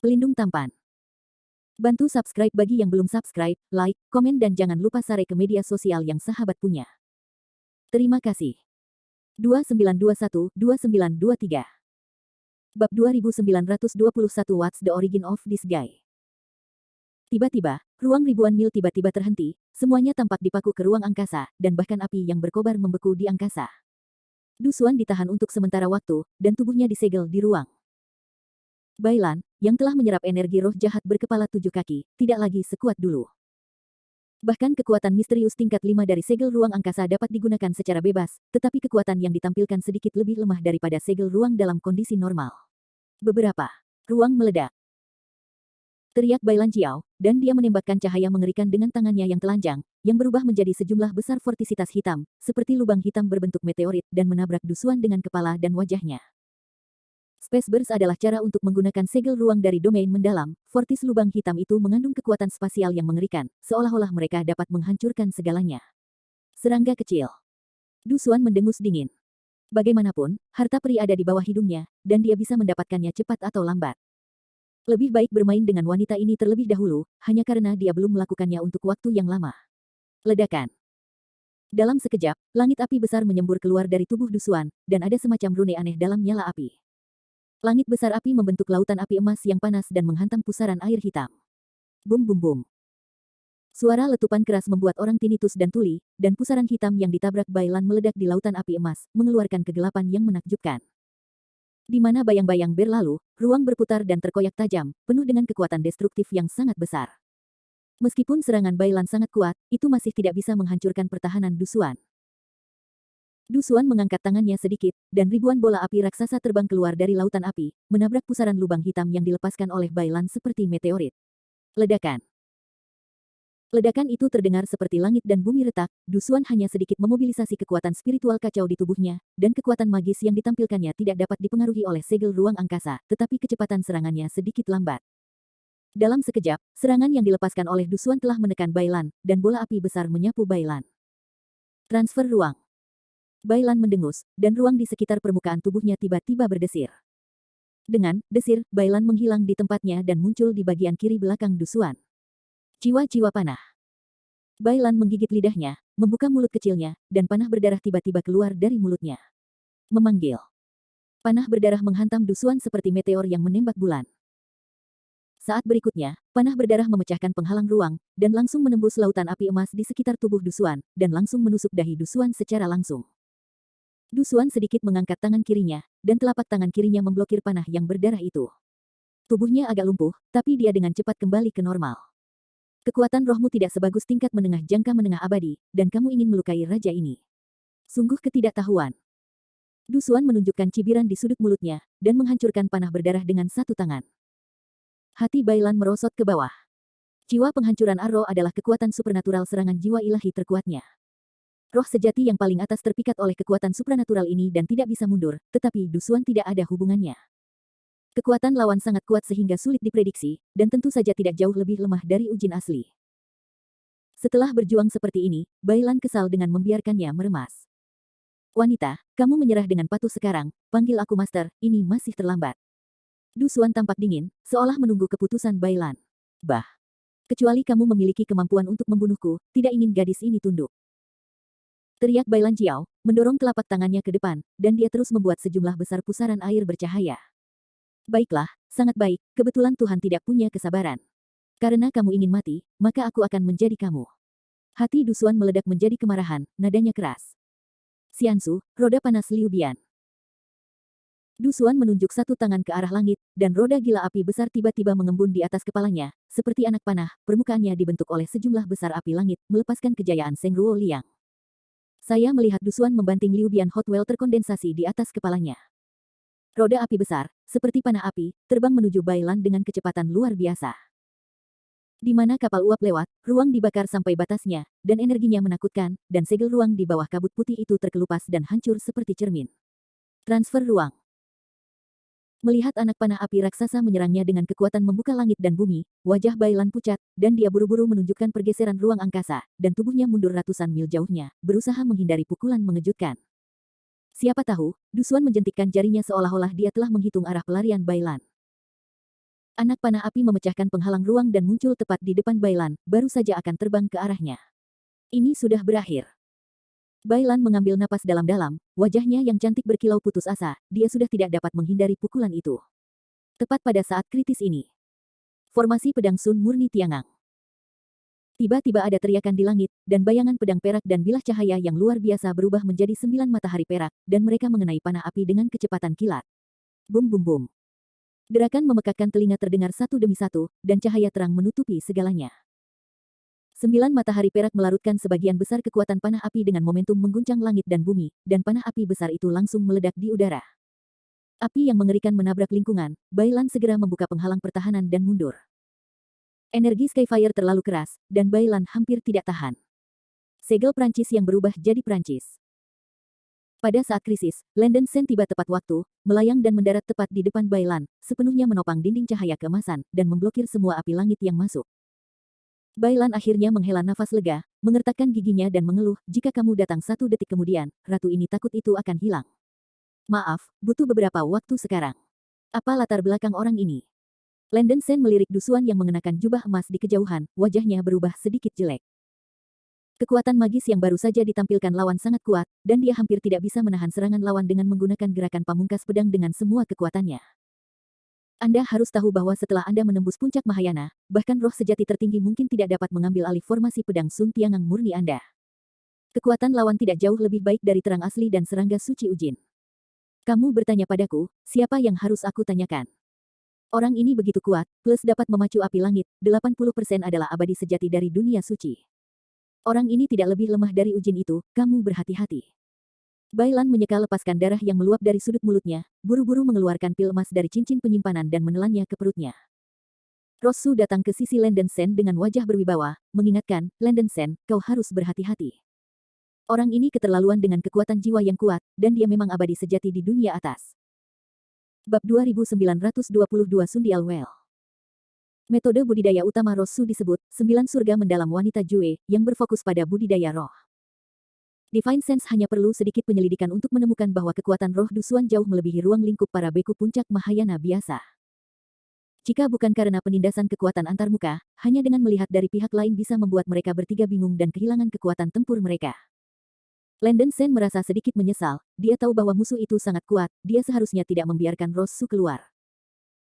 Pelindung tampan. Bantu subscribe bagi yang belum subscribe, like, komen dan jangan lupa share ke media sosial yang sahabat punya. Terima kasih. 2921-2923 Bab 2921 What's the origin of this guy? Tiba-tiba, ruang ribuan mil tiba-tiba terhenti, semuanya tampak dipaku ke ruang angkasa, dan bahkan api yang berkobar membeku di angkasa. Du Xuan ditahan untuk sementara waktu, dan tubuhnya disegel di ruang. Bailan, yang telah menyerap energi roh jahat berkepala 7 kaki, tidak lagi sekuat dulu. Bahkan kekuatan misterius tingkat 5 dari segel ruang angkasa dapat digunakan secara bebas, tetapi kekuatan yang ditampilkan sedikit lebih lemah daripada segel ruang dalam kondisi normal. Beberapa ruang meledak. Teriak Bailan Jiao, dan dia menembakkan cahaya mengerikan dengan tangannya yang telanjang, yang berubah menjadi sejumlah besar vortisitas hitam, seperti lubang hitam berbentuk meteorit dan menabrak Du Xuan dengan kepala dan wajahnya. Space Burst adalah cara untuk menggunakan segel ruang dari domain mendalam. Vortis lubang hitam itu mengandung kekuatan spasial yang mengerikan, seolah-olah mereka dapat menghancurkan segalanya. Serangga kecil. Du Xuan mendengus dingin. Bagaimanapun, harta peri ada di bawah hidungnya, dan dia bisa mendapatkannya cepat atau lambat. Lebih baik bermain dengan wanita ini terlebih dahulu, hanya karena dia belum melakukannya untuk waktu yang lama. Ledakan. Dalam sekejap, langit api besar menyembur keluar dari tubuh Du Xuan, dan ada semacam rune aneh dalam nyala api. Langit besar api membentuk lautan api emas yang panas dan menghantam pusaran air hitam. Bum bum bum. Suara letupan keras membuat orang tinnitus dan tuli, dan pusaran hitam yang ditabrak Bailan meledak di lautan api emas, mengeluarkan kegelapan yang menakjubkan. Di mana bayang-bayang berlalu, ruang berputar dan terkoyak tajam, penuh dengan kekuatan destruktif yang sangat besar. Meskipun serangan Bailan sangat kuat, itu masih tidak bisa menghancurkan pertahanan Du Xuan. Du Xuan mengangkat tangannya sedikit, dan ribuan bola api raksasa terbang keluar dari lautan api, menabrak pusaran lubang hitam yang dilepaskan oleh Bailan seperti meteorit. Ledakan. Ledakan itu terdengar seperti langit dan bumi retak. Du Xuan hanya sedikit memobilisasi kekuatan spiritual kacau di tubuhnya, dan kekuatan magis yang ditampilkannya tidak dapat dipengaruhi oleh segel ruang angkasa, tetapi kecepatan serangannya sedikit lambat. Dalam sekejap, serangan yang dilepaskan oleh Du Xuan telah menekan Bailan, dan bola api besar menyapu Bailan. Transfer ruang. Bailan mendengus, dan ruang di sekitar permukaan tubuhnya tiba-tiba berdesir. Dengan desir, Bailan menghilang di tempatnya dan muncul di bagian kiri belakang Du Xuan. Jiwa-jiwa panah. Bailan menggigit lidahnya, membuka mulut kecilnya, dan panah berdarah tiba-tiba keluar dari mulutnya. Memanggil. Panah berdarah menghantam Du Xuan seperti meteor yang menembak bulan. Saat berikutnya, panah berdarah memecahkan penghalang ruang, dan langsung menembus lautan api emas di sekitar tubuh Du Xuan, dan langsung menusuk dahi Du Xuan secara langsung. Du Xuan sedikit mengangkat tangan kirinya, dan telapak tangan kirinya memblokir panah yang berdarah itu. Tubuhnya agak lumpuh, tapi dia dengan cepat kembali ke normal. Kekuatan rohmu tidak sebagus tingkat menengah jangka menengah abadi, dan kamu ingin melukai raja ini. Sungguh ketidaktahuan. Du Xuan menunjukkan cibiran di sudut mulutnya, dan menghancurkan panah berdarah dengan satu tangan. Hati Bailan merosot ke bawah. Jiwa penghancuran Arrow adalah kekuatan supernatural serangan jiwa ilahi terkuatnya. Roh sejati yang paling atas terpikat oleh kekuatan supranatural ini dan tidak bisa mundur, tetapi Du Xuan tidak ada hubungannya. Kekuatan lawan sangat kuat sehingga sulit diprediksi, dan tentu saja tidak jauh lebih lemah dari Ujin asli. Setelah berjuang seperti ini, Bailan kesal dengan membiarkannya meremas. Wanita, kamu menyerah dengan patuh sekarang, panggil aku master, ini masih terlambat. Du Xuan tampak dingin, seolah menunggu keputusan Bailan. Bah. Kecuali kamu memiliki kemampuan untuk membunuhku, tidak ingin gadis ini tunduk. Teriak Bailan Jiao, mendorong telapak tangannya ke depan, dan dia terus membuat sejumlah besar pusaran air bercahaya. Baiklah, sangat baik, kebetulan Tuhan tidak punya kesabaran. Karena kamu ingin mati, maka aku akan menjadi kamu. Hati Du Xuan meledak menjadi kemarahan, nadanya keras. Xiansu, roda panas Liu Bian. Du Xuan menunjuk satu tangan ke arah langit, dan roda gila api besar tiba-tiba mengembun di atas kepalanya, seperti anak panah, permukaannya dibentuk oleh sejumlah besar api langit, melepaskan kejayaan Seng Ruo Liang. Saya melihat Du Xuan membanting Liu Bian Hotwell terkondensasi di atas kepalanya. Roda api besar, seperti panah api, terbang menuju Bailan dengan kecepatan luar biasa. Di mana kapal uap lewat, ruang dibakar sampai batasnya, dan energinya menakutkan, dan segel ruang di bawah kabut putih itu terkelupas dan hancur seperti cermin. Transfer ruang. Melihat anak panah api raksasa menyerangnya dengan kekuatan membuka langit dan bumi, wajah Bailan pucat, dan dia buru-buru menunjukkan pergeseran ruang angkasa, dan tubuhnya mundur ratusan mil jauhnya, berusaha menghindari pukulan mengejutkan. Siapa tahu, Du Xuan menjentikkan jarinya seolah-olah dia telah menghitung arah pelarian Bailan. Anak panah api memecahkan penghalang ruang dan muncul tepat di depan Bailan, baru saja akan terbang ke arahnya. Ini sudah berakhir. Bailan mengambil napas dalam-dalam, wajahnya yang cantik berkilau putus asa, dia sudah tidak dapat menghindari pukulan itu. Tepat pada saat kritis ini. Formasi pedang Sun murni Tiangang. Tiba-tiba ada teriakan di langit, dan bayangan pedang perak dan bilah cahaya yang luar biasa berubah menjadi 9 matahari perak, dan mereka mengenai panah api dengan kecepatan kilat. Bum bum bum. Gerakan memekakkan telinga terdengar satu demi satu, dan cahaya terang menutupi segalanya. 9 matahari perak melarutkan sebagian besar kekuatan panah api dengan momentum mengguncang langit dan bumi, dan panah api besar itu langsung meledak di udara. Api yang mengerikan menabrak lingkungan, Bailan segera membuka penghalang pertahanan dan mundur. Energi Skyfire terlalu keras, dan Bailan hampir tidak tahan. Segel Prancis yang berubah jadi Prancis. Pada saat krisis, Landen Sen tiba tepat waktu, melayang dan mendarat tepat di depan Bailan, sepenuhnya menopang dinding cahaya keemasan, dan memblokir semua api langit yang masuk. Bailan akhirnya menghela nafas lega, mengertakkan giginya dan mengeluh, jika kamu datang 1 detik kemudian, ratu ini takut itu akan hilang. Maaf, butuh beberapa waktu sekarang. Apa latar belakang orang ini? Landen Sen melirik Dusuan yang mengenakan jubah emas di kejauhan, wajahnya berubah sedikit jelek. Kekuatan magis yang baru saja ditampilkan lawan sangat kuat, dan dia hampir tidak bisa menahan serangan lawan dengan menggunakan gerakan pamungkas pedang dengan semua kekuatannya. Anda harus tahu bahwa setelah Anda menembus puncak Mahayana, bahkan roh sejati tertinggi mungkin tidak dapat mengambil alih formasi pedang Sun Tiangang murni Anda. Kekuatan lawan tidak jauh lebih baik dari terang asli dan serangga suci Ujin. Kamu bertanya padaku, siapa yang harus aku tanyakan? Orang ini begitu kuat, plus dapat memacu api langit, 80% adalah abadi sejati dari dunia suci. Orang ini tidak lebih lemah dari Ujin itu, kamu berhati-hati. Bailan menyeka lepaskan darah yang meluap dari sudut mulutnya, buru-buru mengeluarkan pil emas dari cincin penyimpanan dan menelannya ke perutnya. Rosu datang ke sisi Landen Sen dengan wajah berwibawa, mengingatkan, Landen Sen, kau harus berhati-hati. Orang ini keterlaluan dengan kekuatan jiwa yang kuat, dan dia memang abadi sejati di dunia atas. Bab 2922 Sundial Well. Metode budidaya utama Rosu disebut 9 surga mendalam wanita Jue, yang berfokus pada budidaya roh. Divine Sense hanya perlu sedikit penyelidikan untuk menemukan bahwa kekuatan roh Dusuan jauh melebihi ruang lingkup para beku puncak Mahayana biasa. Jika bukan karena penindasan kekuatan antarmuka, hanya dengan melihat dari pihak lain bisa membuat mereka bertiga bingung dan kehilangan kekuatan tempur mereka. Landen Sen merasa sedikit menyesal, dia tahu bahwa musuh itu sangat kuat, dia seharusnya tidak membiarkan Rosu keluar.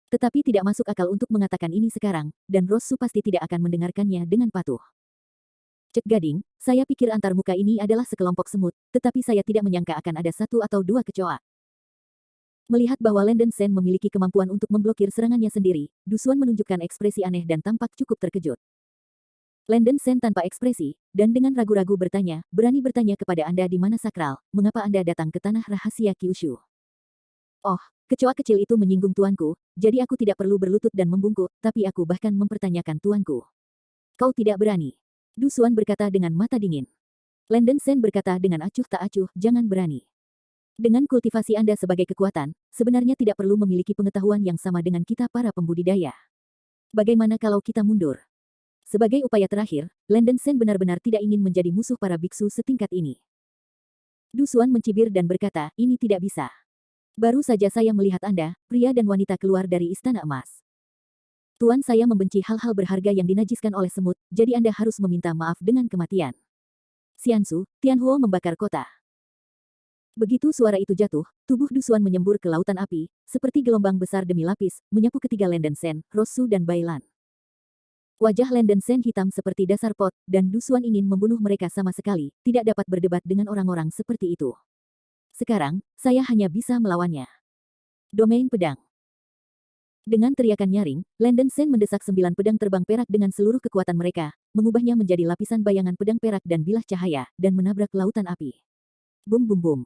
Tetapi tidak masuk akal untuk mengatakan ini sekarang, dan Rosu pasti tidak akan mendengarkannya dengan patuh. Cek Gading, saya pikir antarmuka ini adalah sekelompok semut, tetapi saya tidak menyangka akan ada 1 atau 2 kecoa. Melihat bahwa Landen Sen memiliki kemampuan untuk memblokir serangannya sendiri, Dusuan menunjukkan ekspresi aneh dan tampak cukup terkejut. Landen Sen tanpa ekspresi, dan dengan ragu-ragu bertanya, berani bertanya kepada Anda di mana sakral, mengapa Anda datang ke tanah rahasia Kyushu? Oh, kecoa kecil itu menyinggung tuanku, jadi aku tidak perlu berlutut dan membungkuk, tapi aku bahkan mempertanyakan tuanku. Kau tidak berani. Dusuan berkata dengan mata dingin. Landen Sen berkata dengan acuh tak acuh, jangan berani. Dengan kultivasi Anda sebagai kekuatan, sebenarnya tidak perlu memiliki pengetahuan yang sama dengan kita para pembudidaya. Bagaimana kalau kita mundur? Sebagai upaya terakhir, Landen Sen benar-benar tidak ingin menjadi musuh para biksu setingkat ini. Dusuan mencibir dan berkata, ini tidak bisa. Baru saja saya melihat Anda, pria dan wanita keluar dari istana emas. Tuan saya membenci hal-hal berharga yang dinajiskan oleh semut, jadi Anda harus meminta maaf dengan kematian. Xiansu, Tianhuo membakar kota. Begitu suara itu jatuh, tubuh Dusuan menyembur ke lautan api, seperti gelombang besar demi lapis, menyapu ketiga Landen Sen, Rosu dan Bailan. Wajah Landen Sen hitam seperti dasar pot, dan Dusuan ingin membunuh mereka sama sekali, tidak dapat berdebat dengan orang-orang seperti itu. Sekarang, saya hanya bisa melawannya. Domain pedang. Dengan teriakan nyaring, Landen Sen mendesak 9 pedang terbang perak dengan seluruh kekuatan mereka, mengubahnya menjadi lapisan bayangan pedang perak dan bilah cahaya, dan menabrak lautan api. Bum bum bum.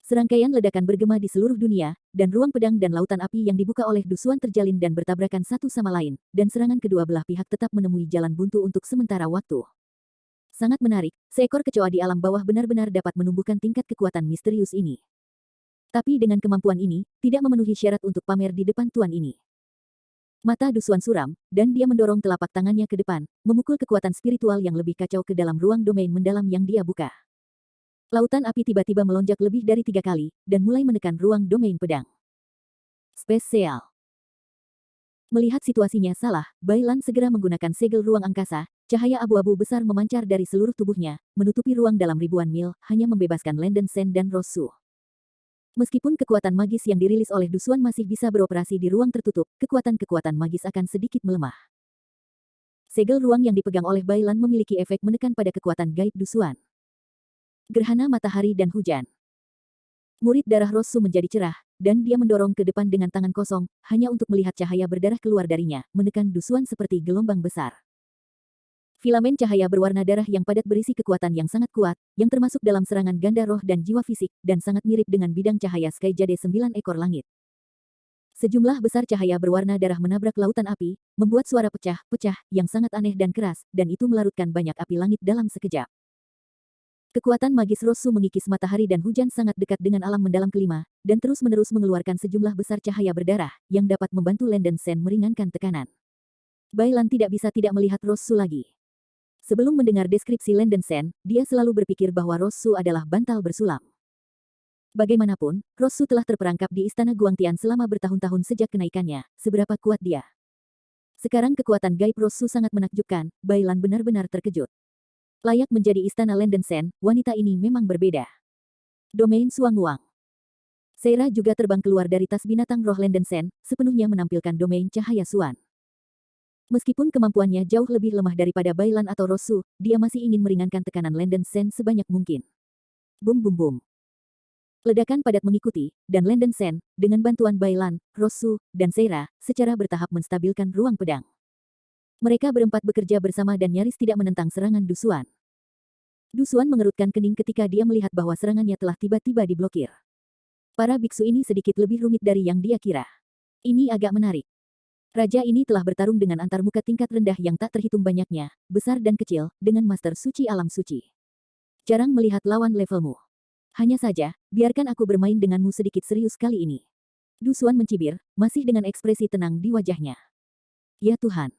Serangkaian ledakan bergema di seluruh dunia, dan ruang pedang dan lautan api yang dibuka oleh Dusuan terjalin dan bertabrakan satu sama lain, dan serangan kedua belah pihak tetap menemui jalan buntu untuk sementara waktu. Sangat menarik, seekor kecoa di alam bawah benar-benar dapat menumbuhkan tingkat kekuatan misterius ini. Tapi dengan kemampuan ini, tidak memenuhi syarat untuk pamer di depan tuan ini. Mata Dusuan suram, dan dia mendorong telapak tangannya ke depan, memukul kekuatan spiritual yang lebih kacau ke dalam ruang domain mendalam yang dia buka. Lautan api tiba-tiba melonjak lebih dari 3 kali, dan mulai menekan ruang domain pedang. Spesial. Melihat situasinya salah, Bailan segera menggunakan segel ruang angkasa, cahaya abu-abu besar memancar dari seluruh tubuhnya, menutupi ruang dalam ribuan mil, hanya membebaskan Landen Sen dan Rosu. Meskipun kekuatan magis yang dirilis oleh Dusuan masih bisa beroperasi di ruang tertutup, kekuatan-kekuatan magis akan sedikit melemah. Segel ruang yang dipegang oleh Bailan memiliki efek menekan pada kekuatan gaib Dusuan. Gerhana matahari dan hujan. Murid darah Rosu menjadi cerah, dan dia mendorong ke depan dengan tangan kosong, hanya untuk melihat cahaya berdarah keluar darinya, menekan Dusuan seperti gelombang besar. Filamen cahaya berwarna darah yang padat berisi kekuatan yang sangat kuat, yang termasuk dalam serangan ganda roh dan jiwa fisik, dan sangat mirip dengan bidang cahaya Sky Jade 9 ekor langit. Sejumlah besar cahaya berwarna darah menabrak lautan api, membuat suara pecah-pecah yang sangat aneh dan keras, dan itu melarutkan banyak api langit dalam sekejap. Kekuatan magis Rosu mengikis matahari dan hujan sangat dekat dengan alam mendalam kelima, dan terus-menerus mengeluarkan sejumlah besar cahaya berdarah, yang dapat membantu Landen Sen meringankan tekanan. Bailan tidak bisa tidak melihat Rosu lagi. Sebelum mendengar deskripsi Landen Sen, dia selalu berpikir bahwa Rosu adalah bantal bersulam. Bagaimanapun, Rosu telah terperangkap di istana Guangtian selama bertahun-tahun sejak kenaikannya, seberapa kuat dia. Sekarang kekuatan gaib Rosu sangat menakjubkan, Bailan benar-benar terkejut. Layak menjadi istana Landen Sen, wanita ini memang berbeda. Domain Suang Wang. Seira juga terbang keluar dari tas binatang roh Landen Sen, sepenuhnya menampilkan domain cahaya Suan. Meskipun kemampuannya jauh lebih lemah daripada Bailan atau Rosu, dia masih ingin meringankan tekanan Landen Sen sebanyak mungkin. Bum bum bum. Ledakan padat mengikuti, dan Landen Sen, dengan bantuan Bailan, Rosu, dan Seira, secara bertahap menstabilkan ruang pedang. Mereka berempat bekerja bersama dan nyaris tidak menentang serangan Dusuan. Dusuan mengerutkan kening ketika dia melihat bahwa serangannya telah tiba-tiba diblokir. Para biksu ini sedikit lebih rumit dari yang dia kira. Ini agak menarik. Raja ini telah bertarung dengan antarmuka tingkat rendah yang tak terhitung banyaknya, besar dan kecil, dengan master suci alam suci. Jarang melihat lawan levelmu. Hanya saja, biarkan aku bermain denganmu sedikit serius kali ini. Dusuan mencibir, masih dengan ekspresi tenang di wajahnya. Ya Tuhan.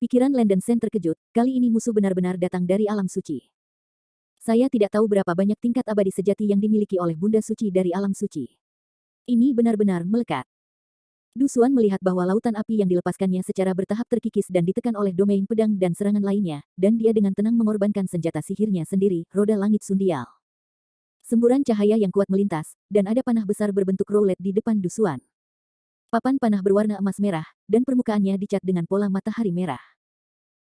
Pikiran Landen Sen terkejut, kali ini musuh benar-benar datang dari alam suci. Saya tidak tahu berapa banyak tingkat abadi sejati yang dimiliki oleh Bunda Suci dari alam suci. Ini benar-benar melekat. Dusuan melihat bahwa lautan api yang dilepaskannya secara bertahap terkikis dan ditekan oleh domain pedang dan serangan lainnya, dan dia dengan tenang mengorbankan senjata sihirnya sendiri, roda langit sundial. Semburan cahaya yang kuat melintas, dan ada panah besar berbentuk roulette di depan Dusuan. Papan panah berwarna emas merah, dan permukaannya dicat dengan pola matahari merah.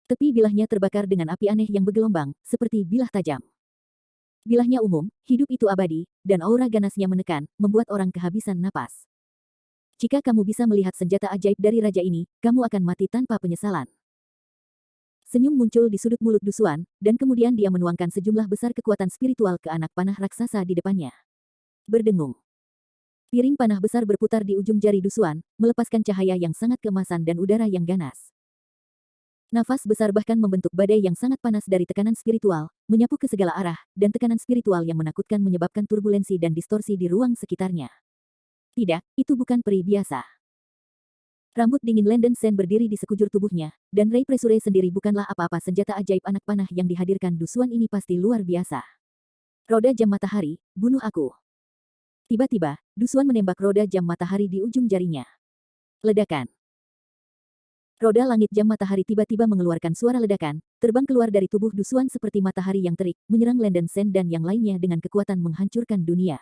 Tepi bilahnya terbakar dengan api aneh yang bergelombang, seperti bilah tajam. Bilahnya umum, hidup itu abadi, dan aura ganasnya menekan, membuat orang kehabisan napas. Jika kamu bisa melihat senjata ajaib dari raja ini, kamu akan mati tanpa penyesalan. Senyum muncul di sudut mulut Dusuan, dan kemudian dia menuangkan sejumlah besar kekuatan spiritual ke anak panah raksasa di depannya. Berdengung. Piring panah besar berputar di ujung jari Dusuan, melepaskan cahaya yang sangat keemasan dan udara yang ganas. Nafas besar bahkan membentuk badai yang sangat panas dari tekanan spiritual, menyapu ke segala arah, dan tekanan spiritual yang menakutkan menyebabkan turbulensi dan distorsi di ruang sekitarnya. Tidak, itu bukan peri biasa. Rambut dingin Landen Sen berdiri di sekujur tubuhnya, dan Ray Pressure sendiri bukanlah apa-apa. Senjata ajaib anak panah yang dihadirkan Dusuan ini pasti luar biasa. Roda jam matahari, bunuh aku. Tiba-tiba, Dusuan menembak roda jam matahari di ujung jarinya. Ledakan. Roda langit jam matahari tiba-tiba mengeluarkan suara ledakan, terbang keluar dari tubuh Dusuan seperti matahari yang terik, menyerang Landen Sen dan yang lainnya dengan kekuatan menghancurkan dunia.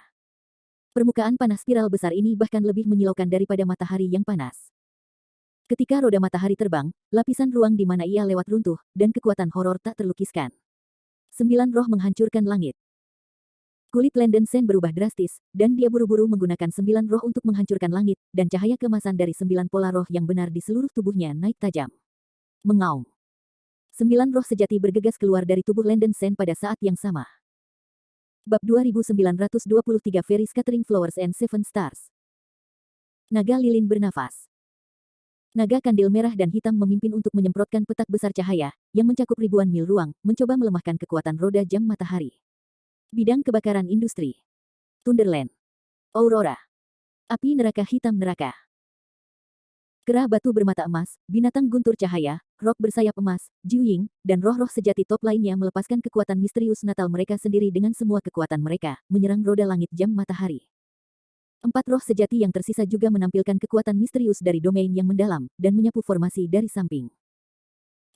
Permukaan panas spiral besar ini bahkan lebih menyilaukan daripada matahari yang panas. Ketika roda matahari terbang, lapisan ruang di mana ia lewat runtuh, dan kekuatan horor tak terlukiskan. 9 roh menghancurkan langit. Kulit Landen Sen berubah drastis, dan dia buru-buru menggunakan 9 roh untuk menghancurkan langit, dan cahaya kemasan dari 9 pola roh yang benar di seluruh tubuhnya naik tajam. Mengaum. 9 roh sejati bergegas keluar dari tubuh Landen Sen pada saat yang sama. Bab 2923 Fairy Scattering Flowers and Seven Stars. Naga lilin bernafas. Naga kandil merah dan hitam memimpin untuk menyemprotkan petak besar cahaya, yang mencakup ribuan mil ruang, mencoba melemahkan kekuatan roda jam matahari. Bidang kebakaran industri. Thunderland. Aurora. Api neraka hitam neraka. Kera batu bermata emas, binatang guntur cahaya, rock bersayap emas, Jiuying, dan roh-roh sejati top lainnya melepaskan kekuatan misterius natal mereka sendiri dengan semua kekuatan mereka, menyerang roda langit jam matahari. 4 roh sejati yang tersisa juga menampilkan kekuatan misterius dari domain yang mendalam, dan menyapu formasi dari samping.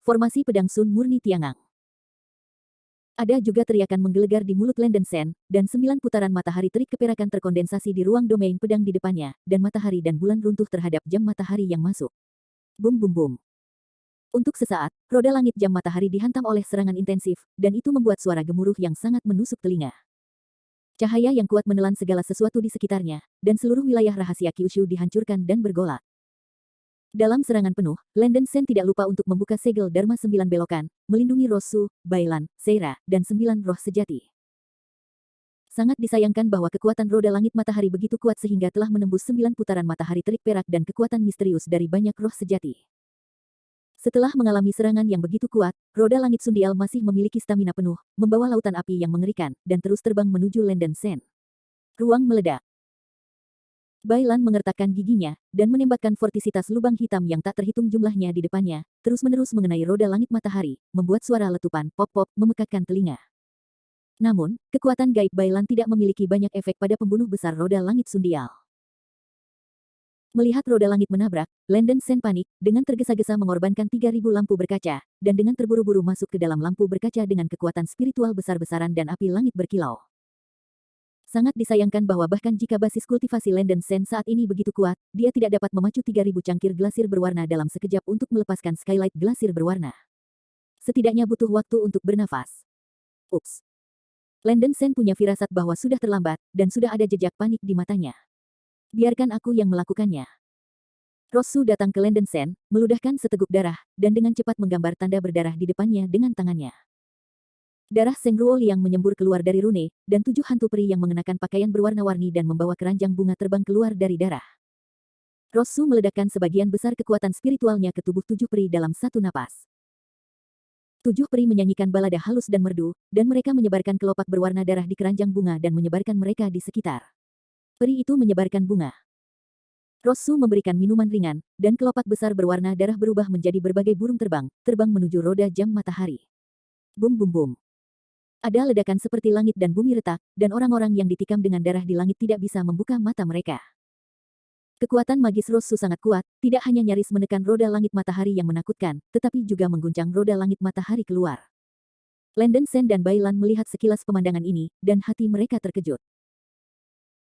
Formasi pedang Sun murni Tiangang. Ada juga teriakan menggelegar di mulut Landen Sen, dan 9 putaran matahari terik keperakan terkondensasi di ruang domain pedang di depannya, dan matahari dan bulan runtuh terhadap jam matahari yang masuk. Bum bum bum. Untuk sesaat, roda langit jam matahari dihantam oleh serangan intensif, dan itu membuat suara gemuruh yang sangat menusuk telinga. Cahaya yang kuat menelan segala sesuatu di sekitarnya, dan seluruh wilayah rahasia Kyushu dihancurkan dan bergolak. Dalam serangan penuh, Landen Sen tidak lupa untuk membuka segel Dharma 9 belokan, melindungi Rosu, Bailan, Seira, dan 9 roh sejati. Sangat disayangkan bahwa kekuatan roda langit matahari begitu kuat sehingga telah menembus 9 putaran matahari terik perak dan kekuatan misterius dari banyak roh sejati. Setelah mengalami serangan yang begitu kuat, roda langit Sundial masih memiliki stamina penuh, membawa lautan api yang mengerikan, dan terus terbang menuju Landen Sen. Ruang meledak. Bailan mengertakkan giginya, dan menembakkan vortisitas lubang hitam yang tak terhitung jumlahnya di depannya, terus-menerus mengenai roda langit matahari, membuat suara letupan pop-pop memekakkan telinga. Namun, kekuatan gaib Bailan tidak memiliki banyak efek pada pembunuh besar roda langit Sundial. Melihat roda langit menabrak, Landen Sen panik, dengan tergesa-gesa mengorbankan 3.000 lampu berkaca, dan dengan terburu-buru masuk ke dalam lampu berkaca dengan kekuatan spiritual besar-besaran dan api langit berkilau. Sangat disayangkan bahwa bahkan jika basis kultivasi Landen Sen saat ini begitu kuat, dia tidak dapat memacu 3.000 cangkir glasir berwarna dalam sekejap untuk melepaskan skylight glasir berwarna. Setidaknya butuh waktu untuk bernafas. Ups. Landen Sen punya firasat bahwa sudah terlambat, dan sudah ada jejak panik di matanya. Biarkan aku yang melakukannya. Rosu datang ke Landen Sen, meludahkan seteguk darah, dan dengan cepat menggambar tanda berdarah di depannya dengan tangannya. Darah Seng Ruo Liang menyembur keluar dari rune, dan 7 hantu peri yang mengenakan pakaian berwarna-warni dan membawa keranjang bunga terbang keluar dari darah. Rosu meledakkan sebagian besar kekuatan spiritualnya ke tubuh 7 peri dalam satu napas. 7 peri menyanyikan balada halus dan merdu, dan mereka menyebarkan kelopak berwarna darah di keranjang bunga dan menyebarkan mereka di sekitar. Peri itu menyebarkan bunga. Rosu memberikan minuman ringan, dan kelopak besar berwarna darah berubah menjadi berbagai burung terbang menuju roda jam matahari. Bum bum bum. Ada ledakan seperti langit dan bumi retak, dan orang-orang yang ditikam dengan darah di langit tidak bisa membuka mata mereka. Kekuatan magis Rosu sangat kuat, tidak hanya nyaris menekan roda langit matahari yang menakutkan, tetapi juga mengguncang roda langit matahari keluar. Landen Sen dan Bailan melihat sekilas pemandangan ini, dan hati mereka terkejut.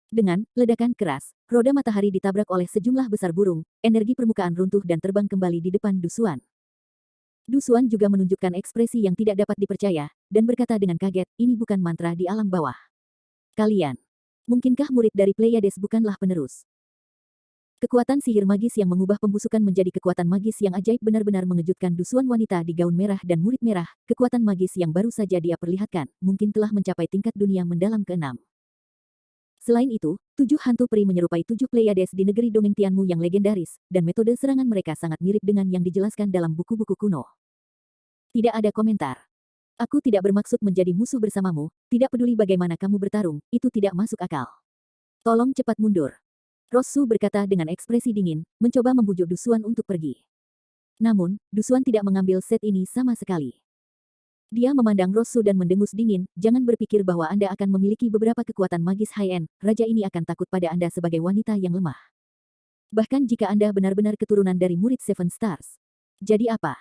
Dengan ledakan keras, roda matahari ditabrak oleh sejumlah besar burung, energi permukaan runtuh dan terbang kembali di depan Dusuan. Dusuan juga menunjukkan ekspresi yang tidak dapat dipercaya, dan berkata dengan kaget, ini bukan mantra di alam bawah. Kalian, mungkinkah murid dari Pleiades bukanlah penerus? Kekuatan sihir magis yang mengubah pembusukan menjadi kekuatan magis yang ajaib benar-benar mengejutkan Dusuan wanita di gaun merah dan murid merah, kekuatan magis yang baru saja dia perlihatkan, mungkin telah mencapai tingkat dunia mendalam ke-6. Selain itu, 7 hantu peri menyerupai 7 Pleiades di negeri dongeng Tianmu yang legendaris, dan metode serangan mereka sangat mirip dengan yang dijelaskan dalam buku-buku kuno. Tidak ada komentar. Aku tidak bermaksud menjadi musuh bersamamu, tidak peduli bagaimana kamu bertarung, itu tidak masuk akal. Tolong cepat mundur. Rosu berkata dengan ekspresi dingin, mencoba membujuk Dusuan untuk pergi. Namun, Dusuan tidak mengambil set ini sama sekali. Dia memandang Rosu dan mendengus dingin, jangan berpikir bahwa Anda akan memiliki beberapa kekuatan magis high-end, raja ini akan takut pada Anda sebagai wanita yang lemah. Bahkan jika Anda benar-benar keturunan dari murid Seven Stars. Jadi apa?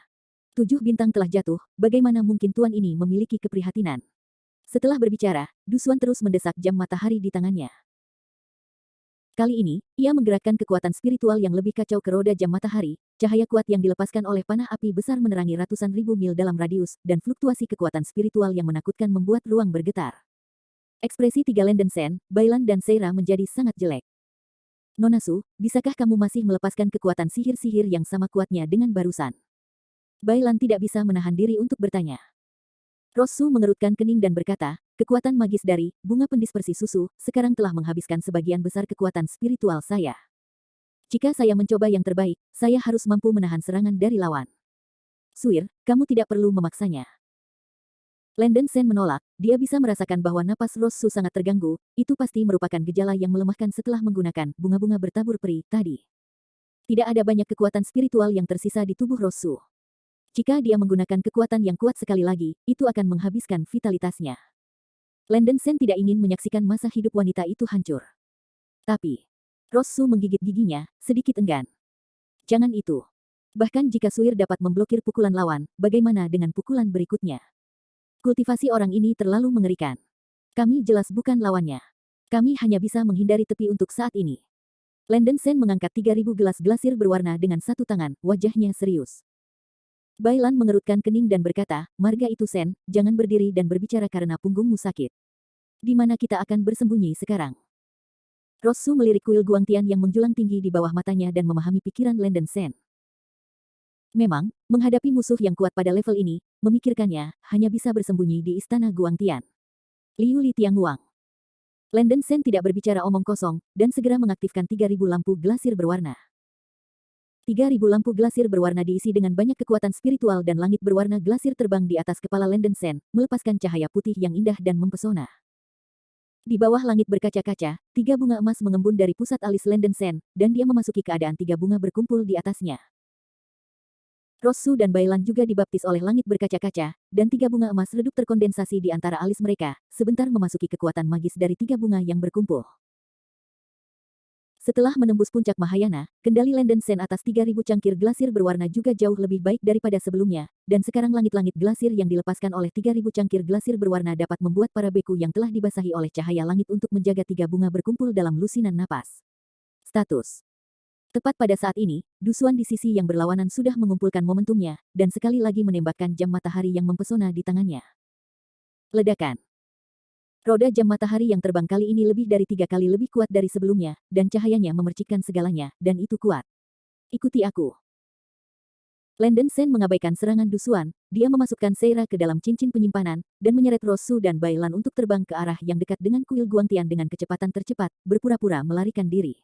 7 bintang telah jatuh, bagaimana mungkin tuan ini memiliki keprihatinan? Setelah berbicara, Dusuan terus mendesak jam matahari di tangannya. Kali ini, ia menggerakkan kekuatan spiritual yang lebih kacau ke roda jam matahari, cahaya kuat yang dilepaskan oleh panah api besar menerangi ratusan ribu mil dalam radius, dan fluktuasi kekuatan spiritual yang menakutkan membuat ruang bergetar. Ekspresi 3 Landen Sen, Bailan dan Seira menjadi sangat jelek. Nonasu, bisakah kamu masih melepaskan kekuatan sihir-sihir yang sama kuatnya dengan barusan? Bailan tidak bisa menahan diri untuk bertanya. Rosu mengerutkan kening dan berkata, kekuatan magis dari bunga pendispersi susu sekarang telah menghabiskan sebagian besar kekuatan spiritual saya. Jika saya mencoba yang terbaik, saya harus mampu menahan serangan dari lawan. Suir, kamu tidak perlu memaksanya. Landen Sen menolak, dia bisa merasakan bahwa napas Rosu sangat terganggu, itu pasti merupakan gejala yang melemahkan setelah menggunakan bunga-bunga bertabur peri tadi. Tidak ada banyak kekuatan spiritual yang tersisa di tubuh Rosu. Jika dia menggunakan kekuatan yang kuat sekali lagi, itu akan menghabiskan vitalitasnya. Landen Sen tidak ingin menyaksikan masa hidup wanita itu hancur. Tapi, Rosu menggigit giginya, sedikit enggan. Jangan itu. Bahkan jika Suir dapat memblokir pukulan lawan, bagaimana dengan pukulan berikutnya? Kultivasi orang ini terlalu mengerikan. Kami jelas bukan lawannya. Kami hanya bisa menghindari tepi untuk saat ini. Landen Sen mengangkat 3000 gelas glasir berwarna dengan satu tangan, wajahnya serius. Bailan mengerutkan kening dan berkata, Marga itu Sen, jangan berdiri dan berbicara karena punggungmu sakit. Di mana kita akan bersembunyi sekarang? Rosu melirik kuil Guangtian yang menjulang tinggi di bawah matanya dan memahami pikiran Landen Sen. Memang, menghadapi musuh yang kuat pada level ini, memikirkannya, hanya bisa bersembunyi di istana Guangtian. Liu Li Tianguang. Landen Sen tidak berbicara omong kosong, dan segera mengaktifkan 3000 lampu glasir berwarna. 3000 lampu glasir berwarna diisi dengan banyak kekuatan spiritual dan langit berwarna glasir terbang di atas kepala Landen Sen, melepaskan cahaya putih yang indah dan mempesona. Di bawah langit berkaca-kaca, 3 bunga emas mengembun dari pusat alis Landen Sen, dan dia memasuki keadaan 3 bunga berkumpul di atasnya. Rosu dan Bailan juga dibaptis oleh langit berkaca-kaca, dan 3 bunga emas redup terkondensasi di antara alis mereka, sebentar memasuki kekuatan magis dari 3 bunga yang berkumpul. Setelah menembus puncak Mahayana, kendali Landen Sen atas 3000 cangkir glasir berwarna juga jauh lebih baik daripada sebelumnya, dan sekarang langit-langit glasir yang dilepaskan oleh 3000 cangkir glasir berwarna dapat membuat para beku yang telah dibasahi oleh cahaya langit untuk menjaga 3 bunga berkumpul dalam lusinan napas. Status. Tepat pada saat ini, Dusuan di sisi yang berlawanan sudah mengumpulkan momentumnya, dan sekali lagi menembakkan jam matahari yang mempesona di tangannya. Ledakan. Roda jam matahari yang terbang kali ini lebih dari 3 kali lebih kuat dari sebelumnya, dan cahayanya memercikkan segalanya, dan itu kuat. Ikuti aku. Landen Sen mengabaikan serangan Dusuan, dia memasukkan Seira ke dalam cincin penyimpanan, dan menyeret Rosu dan Bailan untuk terbang ke arah yang dekat dengan kuil Guangtian dengan kecepatan tercepat, berpura-pura melarikan diri.